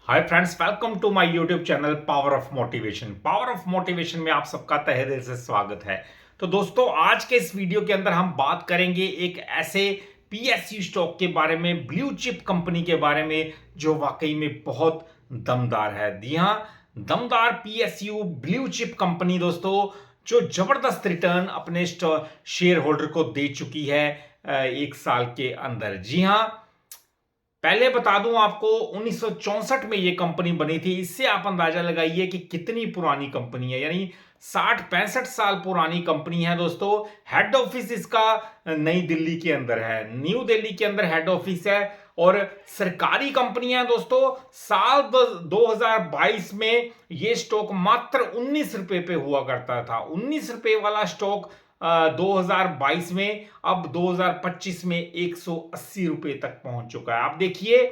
Hi friends, welcome to my YouTube channel power of motivation. Power of motivation में आप सबका तहे दिल से स्वागत है। तो दोस्तों, आज के इस वीडियो के अंदर हम बात करेंगे एक ऐसे पीएसयू स्टॉक के बारे में, ब्लू चिप कंपनी के बारे में, जो वाकई में बहुत दमदार है। जी हाँ, दमदार पीएसयू ब्लू चिप कंपनी दोस्तों, जो जबरदस्त रिटर्न अपने शेयर होल्डर को दे चुकी है एक साल के अंदर। जी हाँ, पहले बता दूं आपको, 1964 में ये कंपनी बनी थी। इससे आप अंदाजा लगाइए कि कितनी पुरानी कंपनी है, यानी 60-65 साल पुरानी कंपनी है दोस्तों। हेड ऑफिस इसका नई दिल्ली के अंदर है, न्यू दिल्ली के अंदर हेड ऑफिस है। और सरकारी कंपनी है दोस्तों। साल 2022 में ये स्टॉक मात्र 19 रुपए पे हुआ करता था। 19 रुपए वाला स्टॉक 2022 में अब 2025 में 180 रुपए तक पहुंच चुका है। आप देखिए,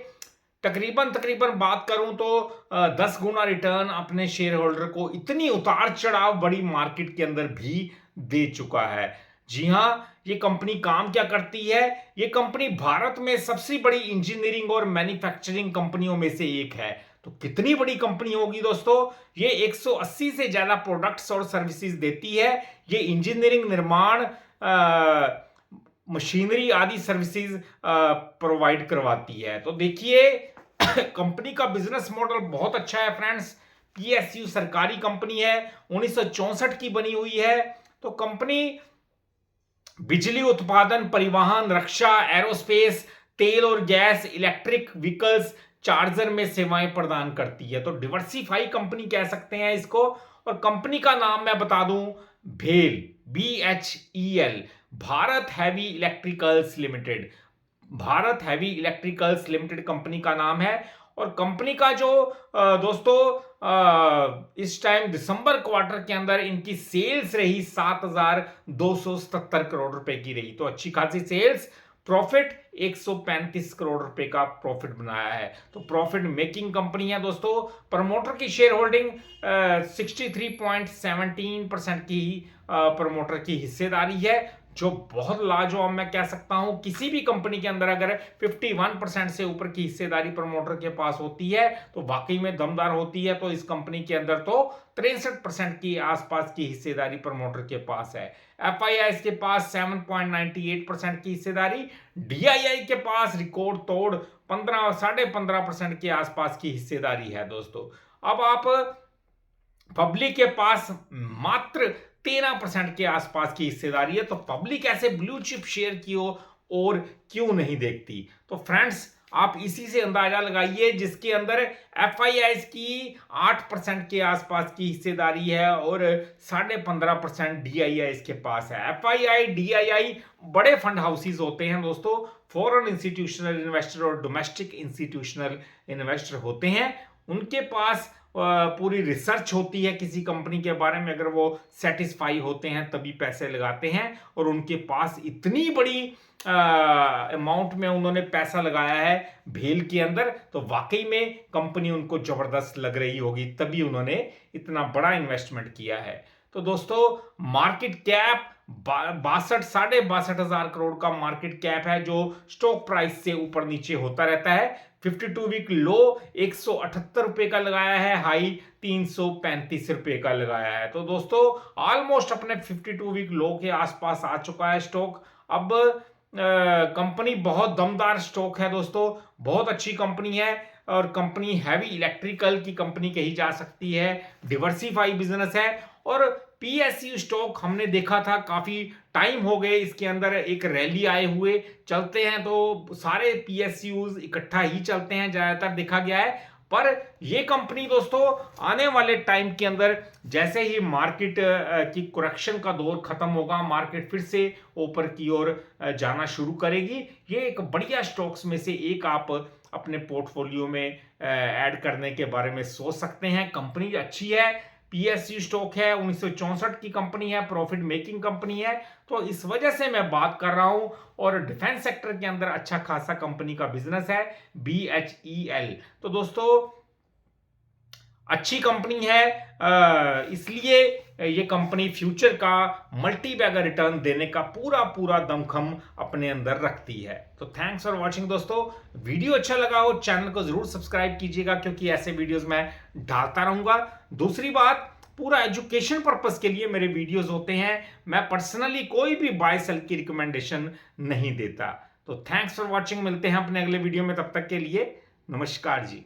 तकरीबन तकरीबन बात करूं तो 10 गुना रिटर्न अपने शेयर होल्डर को इतनी उतार चढ़ाव बड़ी मार्केट के अंदर भी दे चुका है। जी हां, ये कंपनी काम क्या करती है? ये कंपनी भारत में सबसे बड़ी इंजीनियरिंग और मैन्युफैक्चरिंग कंपनियों में से एक है। तो कितनी बड़ी कंपनी होगी दोस्तों? ये 180 से ज्यादा प्रोडक्ट्स और सर्विसेज देती है। ये इंजीनियरिंग, निर्माण, मशीनरी आदि सर्विसेज प्रोवाइड करवाती है। तो देखिए, कंपनी का बिजनेस मॉडल बहुत अच्छा है फ्रेंड्स। पीएसयू सरकारी कंपनी है, 1964 की बनी हुई है। तो कंपनी बिजली उत्पादन, परिवहन, रक्षा, एरोस्पेस, तेल और गैस, इलेक्ट्रिक व्हीकल्स, चार्जर में सेवाएं प्रदान करती है। तो डिवर्सिफाई कंपनी कह सकते हैं इसको। और कंपनी का नाम मैं बता दूं, भेल, BHEL, Bharat heavy electricals limited. Bharat heavy electricals limited company का नाम है। और कंपनी का जो दोस्तों, इस टाइम दिसंबर क्वार्टर के अंदर इनकी सेल्स रही 7,277 करोड़ रुपए की रही। तो अच्छी खासी सेल्स, प्रॉफिट 135 करोड़ रुपए का प्रॉफिट बनाया है। तो प्रॉफिट मेकिंग कंपनी है दोस्तों। प्रमोटर की शेयर होल्डिंग 63.17% की प्रमोटर की हिस्सेदारी है, जो बहुत लाजवाब मैं कह सकता हूं। किसी भी कंपनी के अंदर अगर 51% से ऊपर की हिस्सेदारी प्रमोटर के पास होती है तो वाकई में दमदार होती है। तो इस कंपनी के अंदर तो 63% की आसपास की हिस्सेदारी प्रमोटर के पास है। एफआईआई के पास 7.98% की हिस्सेदारी, डीआईआई के पास रिकॉर्ड तोड़ 15.15% के आसपास की हिस्सेदारी है दोस्तों। अब आप पब्लिक के पास मात्र 13% के आसपास की हिस्सेदारी है। तो पब्लिक ऐसे ब्लू चिप शेयर की और क्यों नहीं देखती? तो फ्रेंड्स, आप इसी से अंदाजा लगाइए, जिसके अंदर एफआईआई की 8% के आसपास की हिस्सेदारी है और 15.5% डीआईआई के पास है। एफआईआई, डीआईआई बड़े फंड हाउसेस होते हैं दोस्तों। फॉरेन इंस्टीट्यूशनल इन्वेस्टर और डोमेस्टिक इंस्टीट्यूशनल इन्वेस्टर होते हैं। उनके पास पूरी रिसर्च होती है किसी कंपनी के बारे में। अगर वो सेटिस्फाई होते हैं तभी पैसे लगाते हैं। और उनके पास इतनी बड़ी अमाउंट में उन्होंने पैसा लगाया है भेल के अंदर, तो वाकई में कंपनी उनको जबरदस्त लग रही होगी, तभी उन्होंने इतना बड़ा इन्वेस्टमेंट किया है। तो दोस्तों, मार्केट कैप 62,500 करोड़ का मार्केट कैप है, जो स्टॉक प्राइस से ऊपर नीचे होता रहता है। 52 वीक लो 178 रुपए का लगाया है, हाई 335 रुपए का लगाया है। तो दोस्तों, ऑलमोस्ट अपने 52 वीक लो के आसपास आ चुका है स्टॉक। अब कंपनी बहुत दमदार स्टॉक है दोस्तों, बहुत अच्छी कंपनी है। और कंपनी हैवी इलेक्ट्रिकल की कंपनी कही जा सकती है, डिवर्सिफाई बिजनेस है। और पीएसयू स्टॉक हमने देखा था, काफी टाइम हो गए इसके अंदर एक रैली आए हुए। चलते हैं तो सारे पीएसयूज इकट्ठा ही चलते हैं, ज्यादातर देखा गया है। पर यह कंपनी दोस्तों, आने वाले टाइम के अंदर जैसे ही मार्केट की करेक्शन का दौर खत्म होगा, मार्केट फिर से ऊपर की ओर जाना शुरू करेगी। ये एक बढ़िया स्टॉक्स में से एक आप अपने पोर्टफोलियो में ऐड करने के बारे में सोच सकते हैं। कंपनी अच्छी है, पीएसयू स्टॉक है, 1964 की कंपनी है, प्रॉफिट मेकिंग कंपनी है। तो इस वजह से मैं बात कर रहा हूं। और डिफेंस सेक्टर के अंदर अच्छा खासा कंपनी का बिजनेस है, BHEL। तो दोस्तों, अच्छी कंपनी है, इसलिए ये कंपनी फ्यूचर का मल्टी बैगर रिटर्न देने का पूरा पूरा दमखम अपने अंदर रखती है। तो थैंक्स फॉर वॉचिंग दोस्तों। वीडियो अच्छा लगा हो चैनल को जरूर सब्सक्राइब कीजिएगा, क्योंकि ऐसे वीडियोस मैं डालता रहूंगा। दूसरी बात, पूरा एजुकेशन पर्पस के लिए मेरे वीडियोस होते हैं, मैं पर्सनली कोई भी बाय सेल की रिकमेंडेशन नहीं देता। तो थैंक्स फॉर वॉचिंग, मिलते हैं अपने अगले वीडियो में, तब तक के लिए नमस्कार जी।